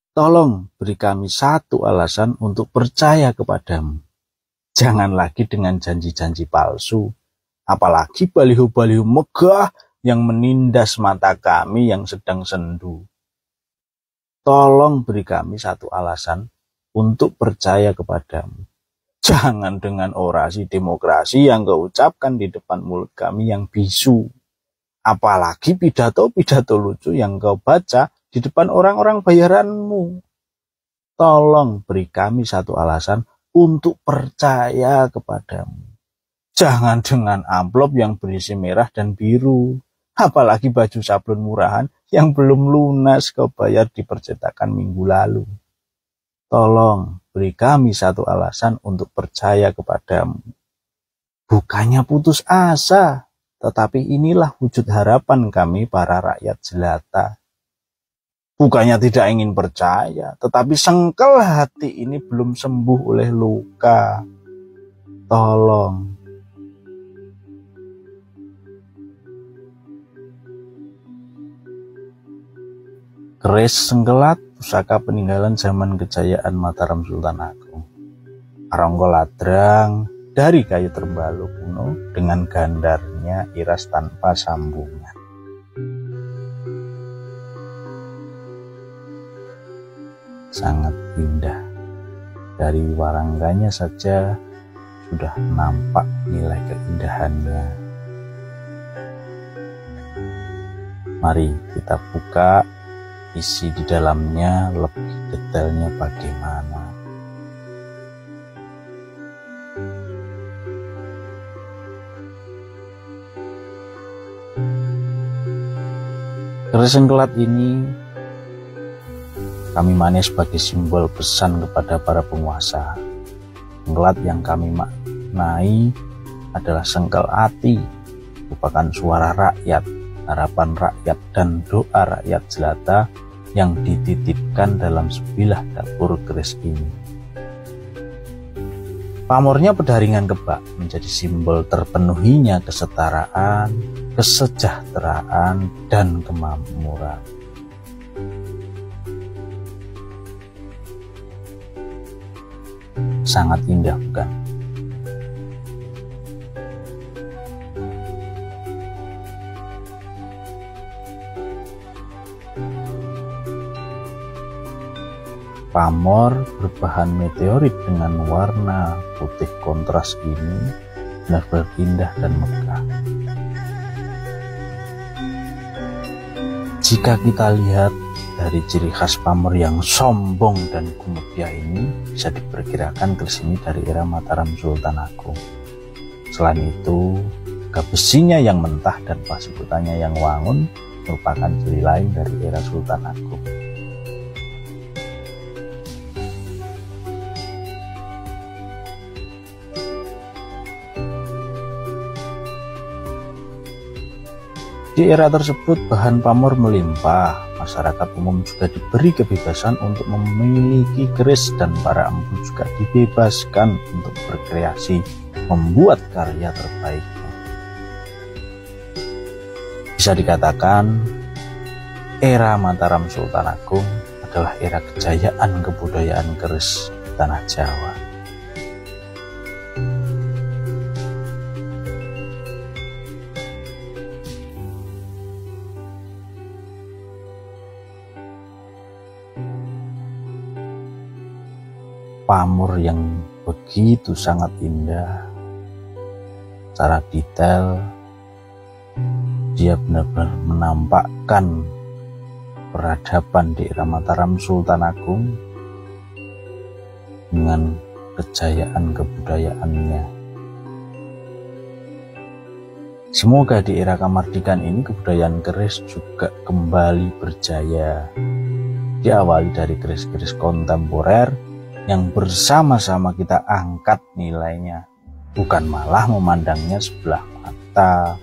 Tolong beri kami satu alasan untuk percaya kepadamu. Jangan lagi dengan janji-janji palsu, apalagi baliho-baliho megah yang menindas mata kami yang sedang sendu. Tolong beri kami satu alasan untuk percaya kepadamu. Jangan dengan orasi demokrasi yang kau ucapkan di depan mulut kami yang bisu. Apalagi pidato-pidato lucu yang kau baca di depan orang-orang bayaranmu. Tolong beri kami satu alasan untuk percaya kepadamu. Jangan dengan amplop yang berisi merah dan biru. Apalagi baju sablon murahan yang belum lunas kau bayar di percetakan minggu lalu. Tolong beri kami satu alasan untuk percaya kepadamu. Bukannya putus asa, tetapi inilah wujud harapan kami para rakyat jelata. Bukannya tidak ingin percaya, tetapi sengkel hati ini belum sembuh oleh luka. Tolong. Keris Sengkelat, pusaka peninggalan zaman kejayaan Mataram Sultan Agung. Aronggo ladrang dari kayu terbalu kuno dengan gandarnya iras tanpa sambungan. Sangat indah. Dari warangganya saja sudah nampak nilai keindahannya. Mari kita buka isi di dalamnya, lebih detailnya bagaimana. Keris Sengkelat ini kami maknai sebagai simbol pesan kepada para penguasa. Sengkelat yang kami maknai adalah sengkel hati, merupakan suara rakyat, harapan rakyat, dan doa rakyat jelata yang dititipkan dalam sebilah dapur keris ini. Pamornya pedaringan kebak menjadi simbol terpenuhinya kesetaraan, kesejahteraan, dan kemakmuran. Sangat indah, bukan? Pamor berbahan meteorit dengan warna putih kontras ini benar-benar indah dan megah. Jika kita lihat dari ciri khas pamor yang sombong dan gumubyah ini, bisa diperkirakan keris ini dari era Mataram Sultan Agung. Selain itu, besinya yang mentah dan pasikutannya yang wangun merupakan ciri lain dari era Sultan Agung. Di era tersebut bahan pamor melimpah, masyarakat umum juga diberi kebebasan untuk memiliki keris dan para empu juga dibebaskan untuk berkreasi, membuat karya terbaiknya. Bisa dikatakan era Mataram Sultan Agung adalah era kejayaan kebudayaan keris di tanah Jawa. Pamor yang begitu sangat indah, secara detail dia benar-benar menampakkan peradaban di era Mataram Sultan Agung dengan kejayaan kebudayaannya. Semoga di era kemerdekaan ini kebudayaan keris juga kembali berjaya, diawali dari keris-keris kontemporer yang bersama-sama kita angkat nilainya, bukan malah memandangnya sebelah mata.